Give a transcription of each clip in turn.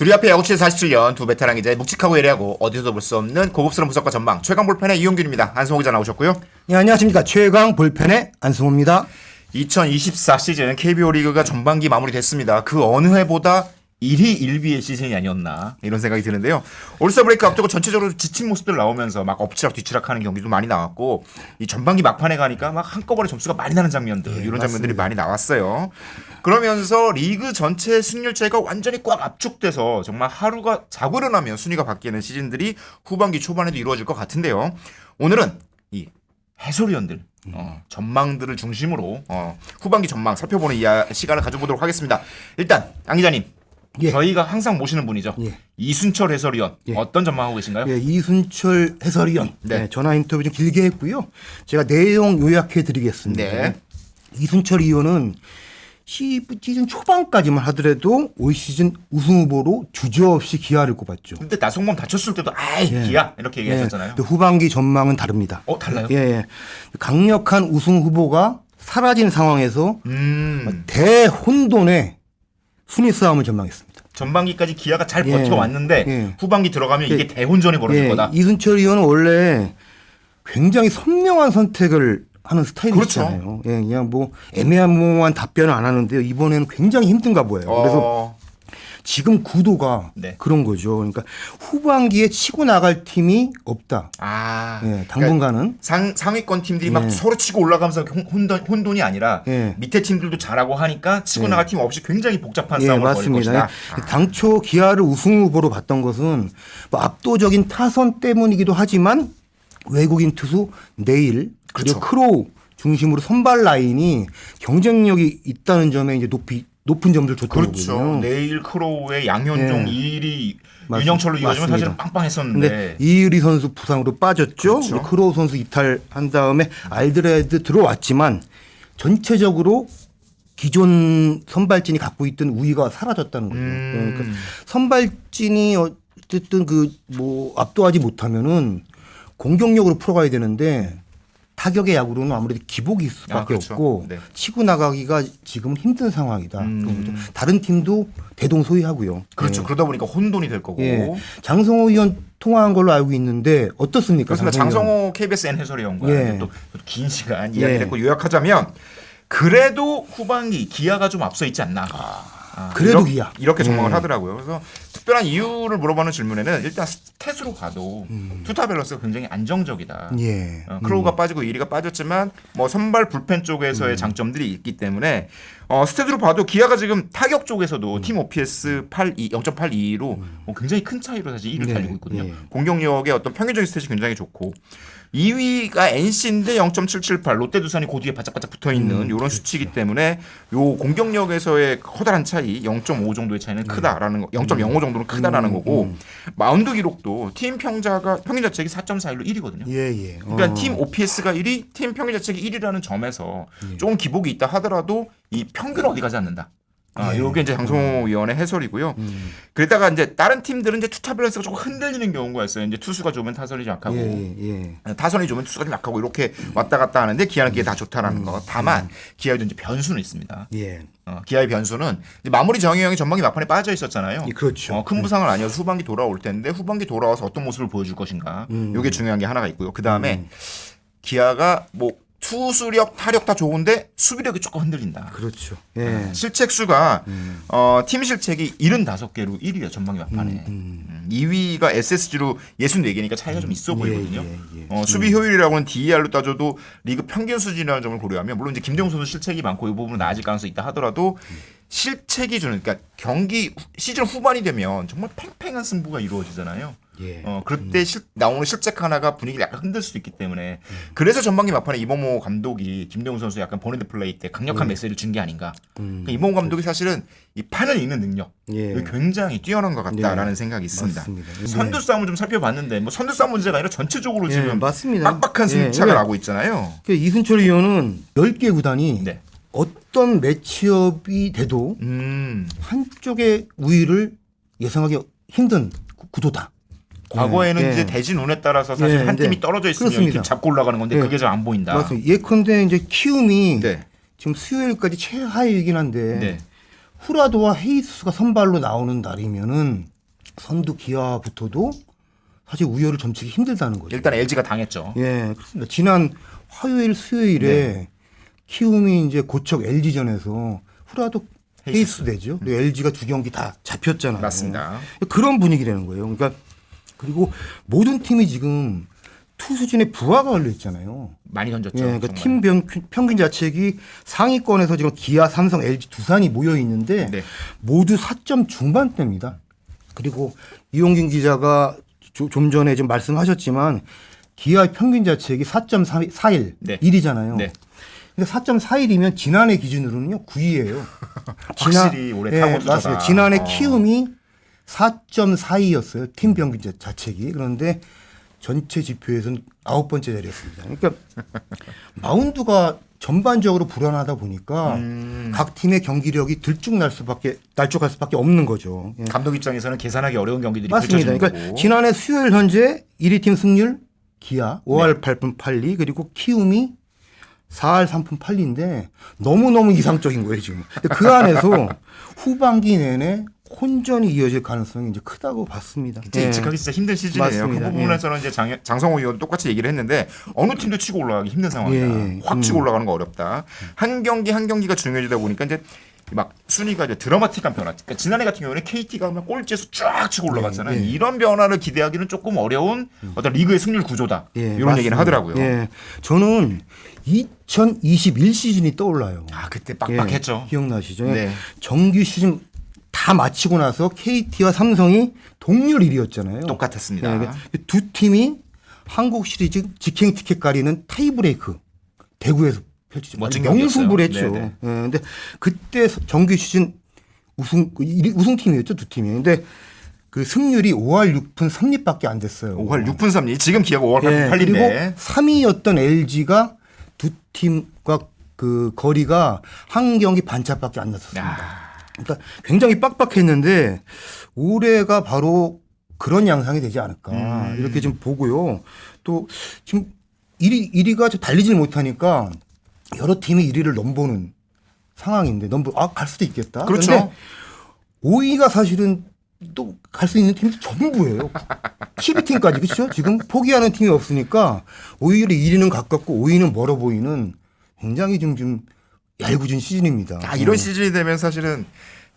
둘이 앞에 야구치의 47년 두 베테랑 기자의 묵직하고 예리하고 어디서도 볼 수 없는 고급스러운 분석과 전망 최강 볼펜의 이용균입니다. 안승호 기자 나오셨고요. 네, 안녕하십니까. 최강 볼펜의 안승호입니다. 2024 시즌 KBO 리그가 전반기 마무리됐습니다. 그 어느 해보다 1위 1비의 시즌이 아니었나 이런 생각이 드는데요. 올스타 브레이크 앞두고 전체적으로 지친 모습들 나오면서 막 엎치락 뒤치락 하는 경기도 많이 나왔고 이 전반기 막판에 가니까 막 한꺼번에 점수가 많이 나는 장면들 이런 맞습니다. 장면들이 많이 나왔어요. 그러면서 리그 전체 승률차가 완전히 꽉 압축돼서 정말 하루가 자고 일어나면 순위가 바뀌는 시즌들이 후반기 초반에도 이루어질 것 같은데요. 오늘은 이 해설위원들 전망들을 중심으로 후반기 전망 살펴보는 시간을 가져보도록 하겠습니다. 일단 안 기자님. 예. 저희가 항상 모시는 분이죠. 예. 이순철 해설위원. 예. 어떤 전망하고 계신가요? 예, 이순철 해설위원. 네. 네, 전화 인터뷰 좀 길게 했고요. 제가 내용 요약해 드리겠습니다. 네. 이순철 의원은 시즌 초반까지만 하더라도 올 시즌 우승 후보로 주저없이 기아를 꼽았죠. 근데 나성범 다쳤을 때도 기아 이렇게 얘기하셨잖아요. 또 후반기 전망은 다릅니다. 달라요? 예. 강력한 우승 후보가 사라진 상황에서 대혼돈의 순위 싸움을 전망했습니다. 전반기까지 기아가 잘 버텨왔는데 예. 후반기 들어가면 이게 대혼전이 벌어질 거다. 이순철 의원은 원래 굉장히 선명한 선택을 하는 스타일이잖아요. 예, 그냥 뭐 애매모호한 답변을 안 하는데요. 이번에는 굉장히 힘든가 보여요. 그래서 지금 구도가 네. 그런 거죠. 그러니까 후반기에 치고 나갈 팀이 없다. 예, 당분간은 그러니까 상위권 팀들이 막 서로 치고 올라가면서 혼돈이 아니라 밑에 팀들도 잘하고 하니까 치고 나갈 팀 없이 굉장히 복잡한 싸움을 벌일 것이다. 당초 기아를 우승 후보로 봤던 것은 뭐 압도적인 타선 때문이기도 하지만 외국인 투수 네일 그리고 크로우 중심으로 선발 라인이 경쟁력이 있다는 점에 이제 높은 점수를 줬던 그렇죠. 거거든요. 네일 크로우의 양현종 이일이 윤영철로 이어지면 사실은 빵빵했었는데. 근데 이의리 선수 부상으로 빠졌죠. 그렇죠. 크로우 선수 이탈한 다음에 알드레드 들어왔지만 전체적으로 기존 선발진이 갖고 있던 우위가 사라졌다는 거죠. 그러니까 선발진이 어쨌든 압도하지 못하면은 공격력으로 풀어가야 되는데 타격의 야구로는 아무래도 기복이 있을 수밖에 없고 치고 나가기가 지금 힘든 상황이다. 다른 팀도 대동소이하고요. 그렇죠. 그러다 보니까 혼돈이 될 거고. 장성호 의원 통화한 걸로 알고 있는데 어떻습니까? 그렇습니다. 장성호 KBSN 해설위원과 또 긴 시간 이야기를 했고 요약하자면 그래도 후반기 기아가 좀 앞서 있지 않나. 그래도 기아. 이렇게 전망을 하더라고요. 그래서 특별한 이유를 물어보는 질문에는 일단 스탯으로 봐도 투타 밸런스가 굉장히 안정적이다. 크로우가 빠지고 이리가 빠졌지만 뭐 선발 불펜 쪽에서의 장점들이 있기 때문에 스탯으로 봐도 기아가 지금 타격 쪽에서도 팀 OPS 0.82로 굉장히 큰 차이로 사실 1위를 달리고 있거든요. 공격력의 어떤 평균적인 스탯이 굉장히 좋고 2위가 NC인데 0.778 롯데 두산이 그 뒤에 바짝바짝 붙어있는 이런 수치이기 때문에 요 공격력에서의 커다란 차이 0.5 정도의 차이는 크다라는 거 0.05 정도는 크다라는 거고 마운드 기록도 팀 평균 자책이 4.41로 1위거든요. 그러니까 팀 OPS가 1위 팀 평균 자책이 1위라는 점에서 조금 기복이 있다 하더라도 이 평균 어디 가지 않는다. 이게 이제 장성호 위원의 해설이고요. 그러다가 이제 다른 팀들은 이제 투타 밸런스가 조금 흔들리는 경우가 있어요. 이제 투수가 좋으면 타선이 좀 약하고, 타선이 좋으면 투수가 좀 약하고 이렇게 왔다 갔다 하는데 기아는 그게 다 좋다라는 거. 다만 기아에도 이제 변수는 있습니다. 기아의 변수는 이제 마무리 정혜영이 전반기 막판에 빠져 있었잖아요. 그렇죠. 큰 부상을 아니어서 후반기 돌아올 텐데 후반기 돌아와서 어떤 모습을 보여줄 것인가. 이게 중요한 게 하나가 있고요. 그 다음에 기아가 뭐 투수력, 타력 다 좋은데 수비력이 조금 흔들린다. 그렇죠. 실책수가 팀 실책이 75개로 1위야 전반기 막판에. 2위가 SSG로 64개니까 차이가 좀 있어 보이거든요. 수비 효율이라고는 DER로 따져도 리그 평균 수준이라는 점을 고려하면 물론 이제 김대웅 선수 실책이 많고 이 부분은 나아질 가능성이 있다 하더라도 실책이 주는 그러니까 경기 시즌 후반이 되면 정말 팽팽한 승부가 이루어지잖아요. 그때 나오는 실책 하나가 분위기를 약간 흔들 수도 있기 때문에 그래서 전반기 막판에 이범호 감독이 김대웅 선수 약간 본인드 플레이 때 강력한 메시지를 준 게 아닌가. 그러니까 이범호 감독이 사실은 이 판을 읽는 능력 굉장히 뛰어난 것 같다라는 생각이 있습니다. 선두 싸움을 좀 살펴봤는데 뭐 선두 싸움 문제가 아니라 전체적으로 지금 빡빡한 승차가 나고 있잖아요. 이순철 의원은 10개 구단이 어떤 매치업이 돼도 한쪽의 우위를 예상하기 힘든 구도다. 과거에는 이제 대진 운에 따라서 사실 한 팀이 떨어져 있으면 이 팀 잡고 올라가는 건데 그게 잘 안 보인다. 맞습니다. 예컨대 이제 키움이 지금 수요일까지 최하위이긴 한데 후라도와 헤이스가 선발로 나오는 날이면은 선두 기아부터도 사실 우열을 점치기 힘들다는 거죠. 일단 LG가 당했죠. 예, 그렇습니다. 지난 화요일, 수요일에 키움이 이제 고척 LG전에서 후라도 헤이스 되죠. 그리고 LG가 두 경기 다 잡혔잖아요. 맞습니다. 그런 분위기라는 거예요. 그러니까 그리고 모든 팀이 지금 투수진에 부하가 걸려 있잖아요. 많이 던졌죠. 예, 그러니까 팀 평균 자책이 상위권에서 지금 기아, 삼성, LG, 두산이 모여 있는데 네. 모두 4점 중반대입니다. 그리고 이용균 기자가 좀 전에 좀 말씀하셨지만 기아 평균 자책이 4.41, 네. 1이잖아요. 네. 근데 4.41이면 지난해 기준으로는요 9위예요. 확실히 올해 타고 투자다. 맞습니다. 지난해 키움이 4.42였어요. 팀 평균 자책이. 그런데 전체 지표에서는 9번째 자리였습니다. 그러니까 마운드가 전반적으로 불안하다 보니까 각 팀의 경기력이 들쭉날 수밖에 날쭉할 수밖에 없는 거죠. 예. 감독 입장에서는 계산하기 어려운 경기들이 맞습니다. 펼쳐지는 그러니까 거고. 지난해 수요일 현재 1위 팀 승률 기아 5할 8푼 8리 그리고 키움이 4할 3푼 8리인데 너무너무 이상적인 거예요 지금. 근데 그 안에서 후반기 내내 혼전이 이어질 가능성이 이제 크다고 봤습니다. 진짜 예측하기 진짜 힘든 시즌이에요. 맞습니다. 그 부분에서는 이제 장성호 의원도 똑같이 얘기를 했는데 어느 팀도 치고 올라가기 힘든 상황이다. 예. 확 치고 올라가는 거 어렵다. 한 경기 한 경기가 중요해지다 보니까 이제 막 순위가 이제 드라마틱한 변화. 그러니까 지난해 같은 경우는 KT가 막 꼴찌에서 쫙 치고 올라갔잖아요. 예. 이런 변화를 기대하기는 조금 어려운 어떤 리그의 승률 구조다. 예, 이런 맞습니다. 얘기는 하더라고요. 예. 저는 2021 시즌이 떠올라요. 아 그때 빡빡했죠. 예, 기억나시죠? 네. 정규 시즌 다 마치고 나서 KT와 삼성이 동률 1위였잖아요. 똑같았습니다. 두 팀이 한국 시리즈 직행 티켓 가리는 타이브레이크 대구에서 펼치죠. 멋진 명승부를 했죠. 경기였어요. 예, 근데 그때 정규 시즌 우승팀이었죠, 두 팀이. 근데 그 승률이 5할 6푼 3리밖에 안 됐어요. 5할 6분 3리. 지금 기아가 5할 8분 8리인데. 그리고 3위였던 LG가 두 팀과 그 거리가 한 경기 반차밖에 안 났었습니다. 그러니까 굉장히 빡빡했는데 올해가 바로 그런 양상이 되지 않을까 이렇게 좀 보고요. 또 지금 1위가 좀 달리질 못하니까 여러 팀이 1위를 넘보는 상황인데 갈 수도 있겠다. 그렇죠. 그런데 5위가 사실은 또 갈 수 있는 팀이 전부예요. 12팀까지 그렇죠? 지금 포기하는 팀이 없으니까 오히려 1위는 가깝고 5위는 멀어 보이는 굉장히 좀 얄궂은 시즌입니다. 이런 시즌이 되면 사실은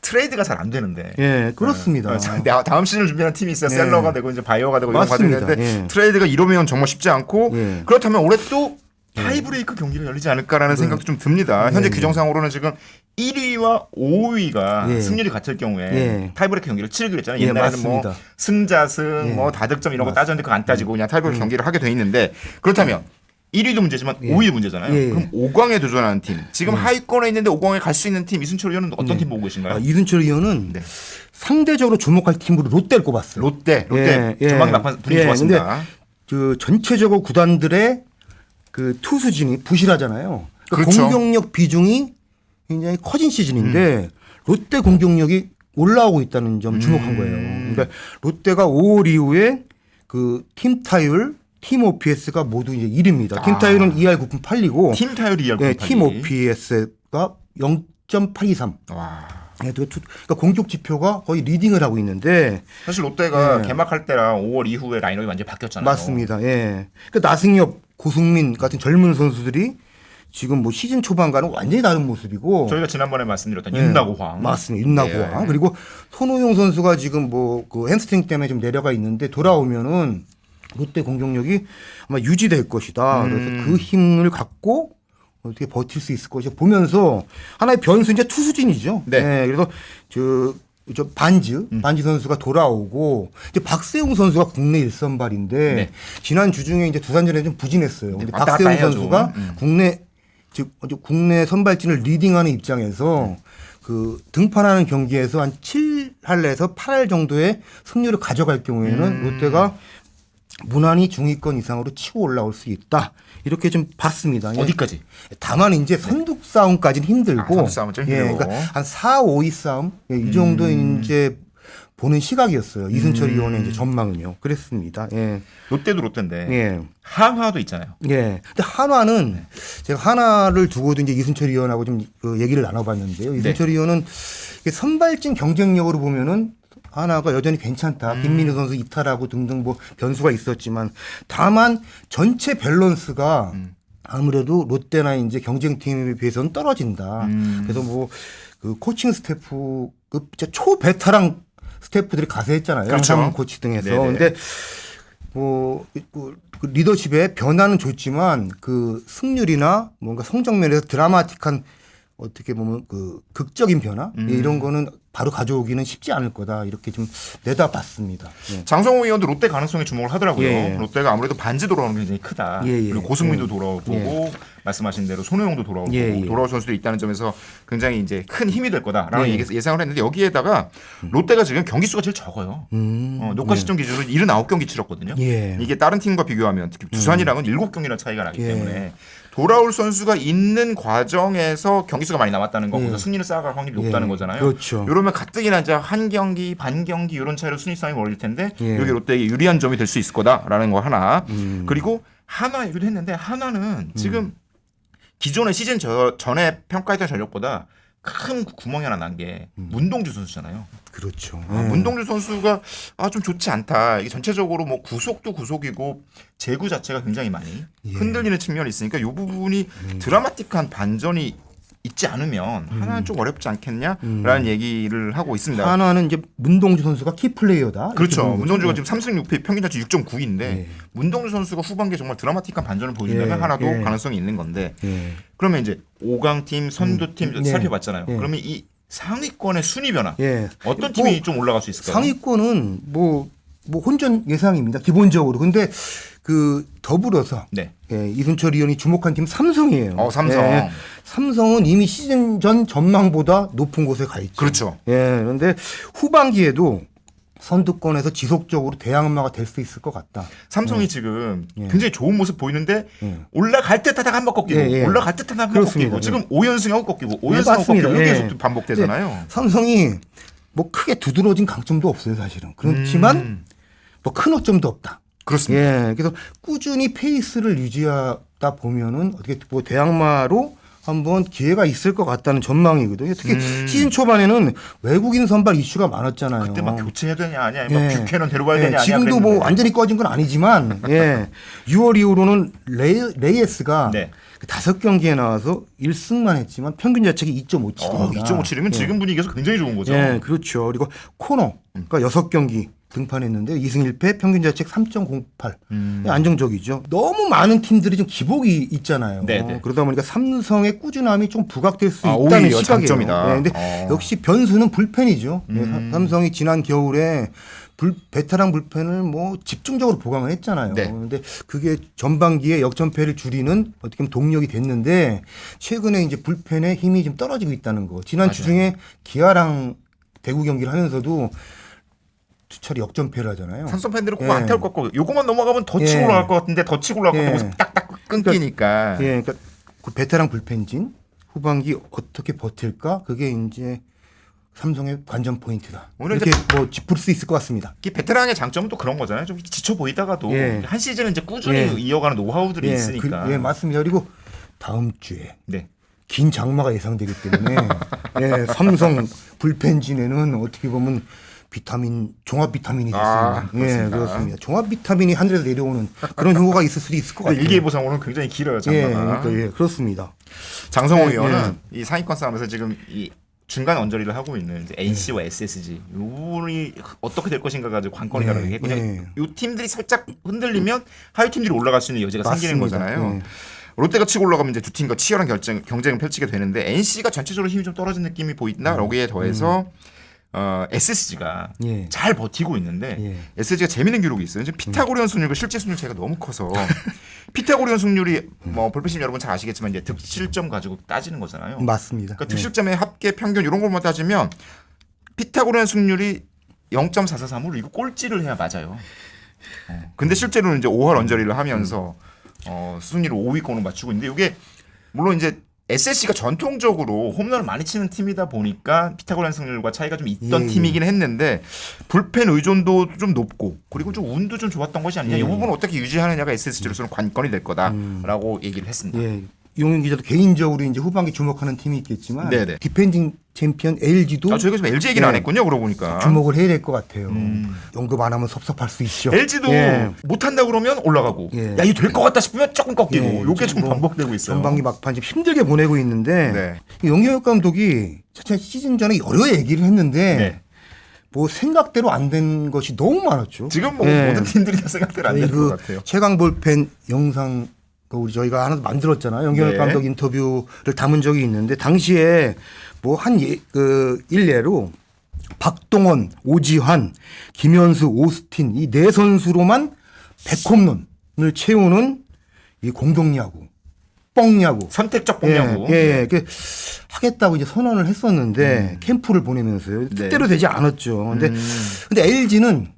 트레이드가 잘 안 되는데. 예, 그렇습니다. 다음 시즌을 준비하는 팀이 있어요. 예. 셀러가 되고 이제 바이어가 되고 이런 과정이 맞습니다. 되는데 예. 트레이드가 이러면 정말 쉽지 않고 예. 그렇다면 올해 또 타이브레이크 경기가 열리지 않을까라는 생각도 좀 듭니다. 현재 규정상으로는 지금 1위와 5위가 예. 승률이 같을 경우에 예. 타이브레이크 경기를 치르기로 했잖아요. 예, 옛날에는 뭐 맞습니다. 승자승 예. 뭐 다득점 이런 거 따졌는데 그거 안 따지고 그냥 타이브레이크 경기를 하게 돼 있는데 그렇다면 1위도 문제지만 5위 문제잖아요. 예. 그럼 5강에 도전하는 팀. 지금 하위권에 있는데 5강에 갈 수 있는 팀 이순철 의원은 어떤 팀 보고 계신가요? 이순철 의원은 네. 상대적으로 주목할 팀으로 롯데를 꼽았어요. 롯데 예. 전반기 막판 분위기 좋았습니다. 근데 그 전체적으로 구단들의 그 투수진이 부실하잖아요. 그러니까 그렇죠. 공격력 비중이 굉장히 커진 시즌인데 롯데 공격력이 올라오고 있다는 점 주목한 거예요. 그러니까 롯데가 5월 이후에 그 팀 타율, 팀 OPS가 모두 이제 1위입니다. 팀 타율은 2할 9푼 8리고 팀 타율이 2할 9푼 8리. 팀 OPS가 0.823. 와. 그러니까 공격 지표가 거의 리딩을 하고 있는데 사실 롯데가 예. 개막할 때랑 5월 이후에 라인업이 완전히 바뀌었잖아요. 맞습니다. 예. 그러니까 나승엽, 고승민 같은 젊은 선수들이 지금 뭐 시즌 초반과는 완전히 다른 모습이고 저희가 지난번에 말씀드렸던 윤나고황. 맞습니다. 윤나고황. 그리고 손호용 선수가 지금 뭐 그 햄스트링 때문에 좀 내려가 있는데 돌아오면은 롯데 공격력이 아마 유지될 것이다. 그래서 그 힘을 갖고 어떻게 버틸 수 있을 것이 보면서 하나의 변수 이제 투수진이죠. 네. 그래서 저 반지 선수가 돌아오고 이제 박세웅 선수가 국내 1선발인데 네. 지난 주 중에 이제 두산전에 좀 부진했어요. 근데 왔다 갔다 박세웅 해야죠. 선수가 국내 선발진을 리딩하는 입장에서 그 등판하는 경기에서 한 7할에서 8할 정도의 승률을 가져갈 경우에는 롯데가 무난히 중위권 이상으로 치고 올라올 수 있다. 이렇게 좀 봤습니다. 어디까지? 다만 이제 선두 싸움까지는 힘들고 선두 싸움은 좀 힘들고. 그러니까 한 4, 5위 싸움 이 정도 이제 보는 시각이었어요. 이순철 의원의 이제 전망은요. 그랬습니다. 예. 롯데도 롯데인데 예. 한화도 있잖아요. 예. 근데 한화는 제가 한화를 두고도 이제 이순철 의원하고 좀 그 얘기를 나눠봤는데요. 이순철 의원은 선발진 경쟁력으로 보면은 하나가 여전히 괜찮다. 김민우 선수 이탈하고 등등 뭐 변수가 있었지만 다만 전체 밸런스가 아무래도 롯데나 이제 경쟁팀에 비해서는 떨어진다. 그래서 뭐 그 코칭 스태프 그 초베테랑 스태프들이 가세했잖아요. 그렇죠. 양상문 코치 등에서. 네네. 근데 뭐 그 리더십의 변화는 좋지만 그 승률이나 뭔가 성적 면에서 드라마틱한 어떻게 보면 그 극적인 변화 이런 거는 바로 가져오기는 쉽지 않을 거다 이렇게 좀 내다봤습니다. 예. 장성호 의원도 롯데 가능성에 주목을 하더라고요. 예. 롯데가 아무래도 반지 돌아오는 게 굉장히 크다. 예, 예. 그리고 고승민도 예. 돌아오고 예. 말씀하신 대로 손호영도 돌아오고 예, 예. 돌아올 선수도 있다는 점에서 굉장히 이제 큰 힘이 될 거다라는 예. 예상을 했는데 여기에다가 롯데가 지금 경기 수가 제일 적어요. 녹화 시점 기준으로 79경기 치렀거든요. 예. 이게 다른 팀과 비교하면 특히 두산이랑은 7경기나 차이가 나기 예. 때문에 돌아올 선수가 있는 과정에서 경기 수가 많이 남았다는 거고 예. 승리를 쌓아갈 확률이 높다는 예. 거잖아요. 그렇죠. 이러면 가뜩이나 이제 한 경기, 반 경기 이런 차이로 순위 싸움이 벌어질 텐데 예. 여기 롯데에게 유리한 점이 될 수 있을 거다라는 거 하나. 그리고 한화 얘기도 했는데 한화는 지금 기존의 시즌 전에 평가했던 전력보다 큰 구멍이 하나 난 게 문동주 선수잖아요. 그렇죠. 문동주 선수가 좀 좋지 않다. 이게 전체적으로 뭐 구속도 구속이고 제구 자체가 굉장히 많이 흔들리는 측면이 있으니까 이 부분이 드라마틱한 반전이 있지 않으면 하나는 좀 어렵지 않겠냐라는 얘기를 하고 있습니다. 한화는 이제 문동주 선수가 키 플레이어다. 그렇죠. 이렇게 문동주가 보는 지금 3승 6패 평균 자체 6.9인데 예. 문동주 선수가 후반기에 정말 드라마틱한 반전을 보여준다면 예. 하나도 예. 가능성이 있는 건데 거죠. 예. 그러면 이제 5강팀, 선두팀 예. 살펴봤잖아요. 예. 그러면 이 상위권의 순위 변화 예. 어떤 뭐 팀이 좀 올라갈 수 있을까요? 상위권은 뭐 혼전 예상입니다. 기본적으로. 근데 그 더불어서 네. 예, 이순철 의원이 주목한 팀 삼성이에요. 삼성. 예, 삼성은 이미 시즌 전 전망보다 높은 곳에 가 있죠. 그렇죠. 예, 그런데 후반기에도 선두권에서 지속적으로 대항마가 될 수 있을 것 같다. 삼성이 지금 예. 굉장히 좋은 모습 보이는데 예. 올라갈 듯 하다가 한 번 꺾이고 예, 예. 올라갈 듯 하다가 한 번 그렇습니다. 꺾이고 지금 5연승하고 꺾이고 예, 5연승하고 맞습니다. 꺾이고 이게 예. 계속 반복되잖아요. 삼성이 뭐 크게 두드러진 강점도 없어요, 사실은. 그렇지만 뭐 큰 어점도 없다. 그렇습니다. 예, 그래서 꾸준히 페이스를 유지하다 보면은 어떻게 뭐 대항마로 한번 기회가 있을 것 같다는 전망이거든요. 특히 시즌 초반에는 외국인 선발 이슈가 많았잖아요. 그때 막 교체해야 되냐 아니야, 예. 막 뷰캐넌 데려가야 되냐 아니야. 지금도 뭐 그랬는데. 완전히 꺼진 건 아니지만, 예, 6월 이후로는 레이에스가 네. 5경기에 나와서 1승만 했지만 평균 자책이 2.57입니다. 2.57이면 지금 분위기에서 굉장히 좋은 거죠. 예, 그렇죠. 그리고 코너가 6경기 등판했는데 2승 1패 평균 자책 3.08. 안정적이죠. 너무 많은 팀들이 좀 기복이 있잖아요. 네네. 그러다 보니까 삼성의 꾸준함이 좀 부각될 수 있다는 오히려 시각이에요. 장점이다. 네, 근데 역시 변수는 불펜이죠. 네, 삼성이 지난 겨울에 베테랑 불펜을 뭐 집중적으로 보강을 했잖아요. 네. 그런데 그게 전반기에 역전패를 줄이는 어떻게 보면 동력이 됐는데 최근에 이제 불펜의 힘이 좀 떨어지고 있다는 거. 지난 주 중에 기아랑 대구 경기를 하면서도 투철이 역전패를 하잖아요. 삼성 팬들은 꼭 예. 안타울 것 같고 요거만 넘어가면 더 치고 예. 올라갈 것 같은데 더 치고 올라갈 것 예. 같고 거기서 딱딱 끊기니까. 예, 그러니까 그 베테랑 불펜진 후반기 어떻게 버틸까? 그게 이제 삼성의 관전 포인트다. 오늘 이렇게 뭐 짚을 수 있을 것 같습니다. 이 베테랑의 장점은 또 그런 거잖아요. 좀 지쳐 보이다가도 예. 한 시즌은 이제 꾸준히 예. 이어가는 노하우들이 있으니까. 예, 맞습니다. 그리고 다음 주에 네. 긴 장마가 예상되기 때문에 예, 삼성 불펜진에는 어떻게 보면 종합 비타민이 있습니다. 예, 그렇습니다. 그렇습니다. 종합 비타민이 하늘에서 내려오는 그런 효과가 있을 수도 있을 것 같아요. 일기예보상 오늘 굉장히 길어요. 예, 장마가. 그러니까 예, 그렇습니다. 장성호 예, 의원은 이 상위권 싸움에서 지금 이 중간 언저리를 하고 있는 이제 NC와 SSG 이 부분이 어떻게 될 것인가 가지고 관건이라고 예, 얘기했거든요. 예. 이 팀들이 살짝 흔들리면 하위 팀들이 올라갈 수 있는 여지가 생기는 맞습니다. 거잖아요. 예. 롯데가 치고 올라가면 이제 두 팀과 치열한 경쟁을 펼치게 되는데 NC가 전체적으로 힘이 좀 떨어진 느낌이 보인다. 여기에 더해서 SSG가 예. 잘 버티고 있는데 예. SSG가 재밌는 기록이 있어요. 지금 피타고리언 승률과 실제 승률 차이가 너무 커서 피타고리언 승률이 뭐 볼펜심 여러분 잘 아시겠지만 이제 득실점 가지고 따지는 거잖아요. 맞습니다. 그러니까 득실점의 합계 평균 이런 것만 따지면 피타고리언 승률이 0.443으로 이거 꼴찌를 해야 맞아요. 근데 실제로는 이제 5할 언저리를 하면서 순위를 5위권으로 맞추고 있는데 이게 물론 이제 SSC가 전통적으로 홈런을 많이 치는 팀이다 보니까 피타고라스 승률과 차이가 좀 있던 예, 팀이긴 했는데 불펜 의존도도 좀 높고 그리고 좀 운도 좀 좋았던 것이 아니냐. 이 부분을 어떻게 유지하느냐가 SSG로서는 관건이 될 거다라고 얘기를 했습니다. 예. 용인 기자도 개인적으로 이제 후반기 주목하는 팀이 있겠지만 네네. 디펜딩 챔피언 LG도 저희가 지금 LG 얘기를 안 했군요. 그러고 보니까. 주목을 해야 될 것 같아요. 언급 안 하면 섭섭할 수 있죠. LG도 못한다 그러면 올라가고 야 이거 될 것 같다 싶으면 조금 꺾이고 요게 좀 반복되고 있어요. 전반기 막판 좀 힘들게 보내고 있는데 영경혁 감독이 사실 시즌 전에 여러 얘기를 했는데 뭐 생각대로 안 된 것이 너무 많았죠. 지금 뭐 모든 팀들이 다 생각대로 안 되는 것 같아요. 최강 볼펜 영상 우리 저희가 하나 만들었잖아요. 영경혁 감독 인터뷰를 담은 적이 있는데 당시에 뭐 한 일례로 박동원, 오지환, 김현수, 오스틴 이 네 선수로만 100홈런을 채우는 이 공동야구, 뻥야구, 선택적 뻥야구. 하겠다고 이제 선언을 했었는데 캠프를 보내면서요. 뜻대로 되지 않았죠. 근데 LG는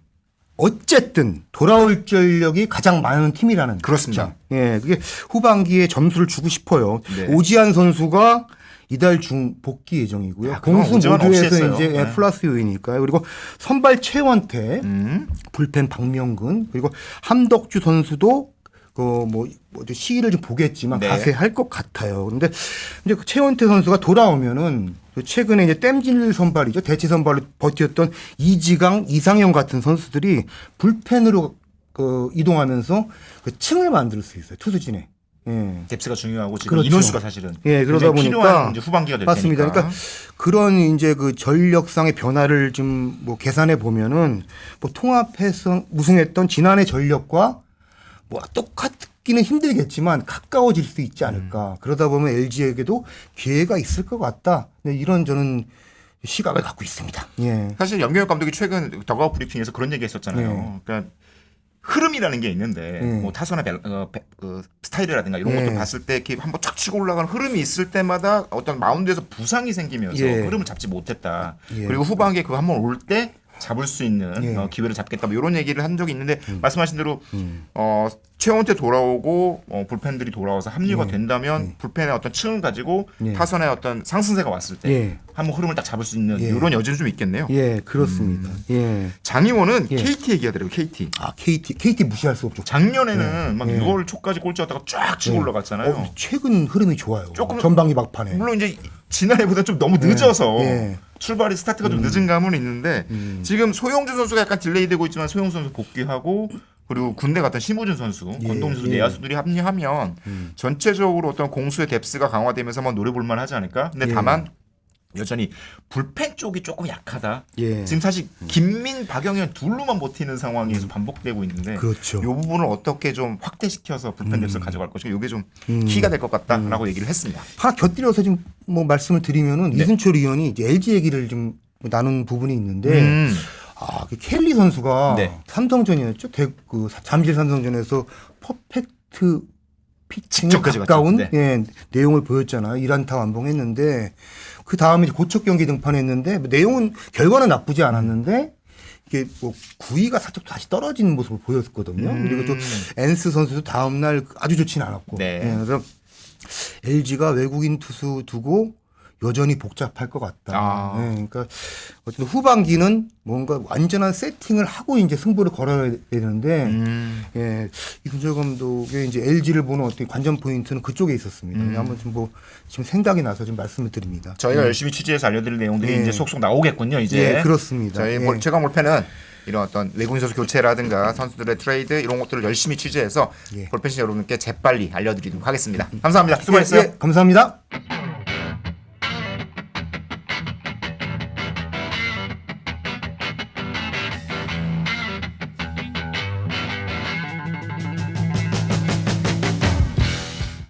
어쨌든 돌아올 전력이 가장 많은 팀이라는. 그렇습니다. 그게 후반기에 점수를 주고 싶어요. 오지환 선수가 이달 중 복귀 예정이고요. 공수 모두에서 이제 플러스 요인이니까요. 그리고 선발 최원태, 불펜 박명근, 그리고 함덕주 선수도 뭐 시기를 좀 보겠지만 가세할 것 같아요. 그런데 이제 그 최원태 선수가 돌아오면은 최근에 이제 땜질 선발이죠. 대체 선발로 버텼던 이지강, 이상형 같은 선수들이 불펜으로 이동하면서 그 층을 만들 수 있어요. 투수진에. 뎁스가 중요하고 지금 인원수가 사실은 그러다 보니까 이제 후반기가 될 맞습니다. 테니까. 그러니까 그런 이제 그 전력상의 변화를 좀 뭐 계산해 보면은 뭐 통합해서 우승했던 지난해 전력과 뭐 똑같기는 힘들겠지만 가까워질 수 있지 않을까. 그러다 보면 LG에게도 기회가 있을 것 같다. 이런 저는 시각을 갖고 있습니다. 사실 영경혁 감독이 최근 더가웃 브리핑에서 그런 얘기했었잖아요. 그러니까 흐름이라는 게 있는데 뭐 타선의 스타일이라든가 이런 것도 봤을 때 이렇게 한번 쫙 치고 올라가는 흐름이 있을 때마다 어떤 마운드에서 부상이 생기면서 흐름을 잡지 못했다. 그리고 후반기에 그거 한번 올 때 잡을 수 있는 기회를 잡겠다. 뭐 이런 얘기를 한 적이 있는데 말씀하신 대로 최원태 돌아오고 불펜들이 돌아와서 합류가 된다면 불펜의 어떤 층을 가지고 타선의 어떤 상승세가 왔을 때 한번 흐름을 딱 잡을 수 있는 이런 여지는 좀 있겠네요. 그렇습니다. 장의원은 KT 얘기하더라고요. KT. KT 무시할 수 없죠. 작년에는 막 6월 초까지 꼴찌였다가 쫙 치고 올라갔잖아요. 최근 흐름이 좋아요. 조금 전반기 막판에. 물론 이제 지난해보다 좀 너무 늦어서 출발이 스타트가 좀 늦은 감은 있는데 지금 소용준 선수가 약간 딜레이되고 있지만 소용준 선수 복귀하고 그리고 군대 갔던 심우준 선수, 권동준 선수 내야수들이 합류하면 전체적으로 어떤 공수의 뎁스가 강화되면서 한번 노려볼만 하지 않을까? 근데 다만 여전히 불펜 쪽이 조금 약하다. 지금 사실 김민, 박영현 둘로만 버티는 상황이 계속 반복되고 있는데 이 부분을 어떻게 좀 확대시켜서 불펜 뎁스를 가져갈 것인가 이게 좀 키가 될 것 같다라고 얘기를 했습니다. 하나 곁들여서 좀 뭐 말씀을 드리면은 이순철 의원이 이제 LG 얘기를 좀 나눈 부분이 있는데 그 켈리 선수가 삼성전이었죠. 그 잠실 삼성전에서 퍼펙트 피칭에 가까운 내용을 보였잖아요. 1안타 완봉했는데 그 다음에 고척 경기 등판했는데 내용은 결과는 나쁘지 않았는데 이게 뭐 구위가 살짝 다시 떨어지는 모습을 보였거든요. 그리고 또 엔스 선수도 다음 날 아주 좋지는 않았고. 그래서 LG가 외국인 투수 두고 여전히 복잡할 것 같다. 그러니까 어쨌든 후반기는 뭔가 완전한 세팅을 하고 이제 승부를 걸어야 되는데 이순철 감독의 이제 LG를 보는 어떤 관전 포인트는 그쪽에 있었습니다. 한번 좀 뭐 지금 생각이 나서 좀 말씀을 드립니다. 저희가 열심히 취재해서 알려드릴 내용들이 이제 속속 나오겠군요. 이제 그렇습니다. 저희 최강 볼펜은 이런 어떤 외국인 선수 교체라든가 선수들의 트레이드 이런 것들을 열심히 취재해서 볼펜신 여러분께 재빨리 알려드리도록 하겠습니다. 감사합니다. 수고하셨어요. 감사합니다.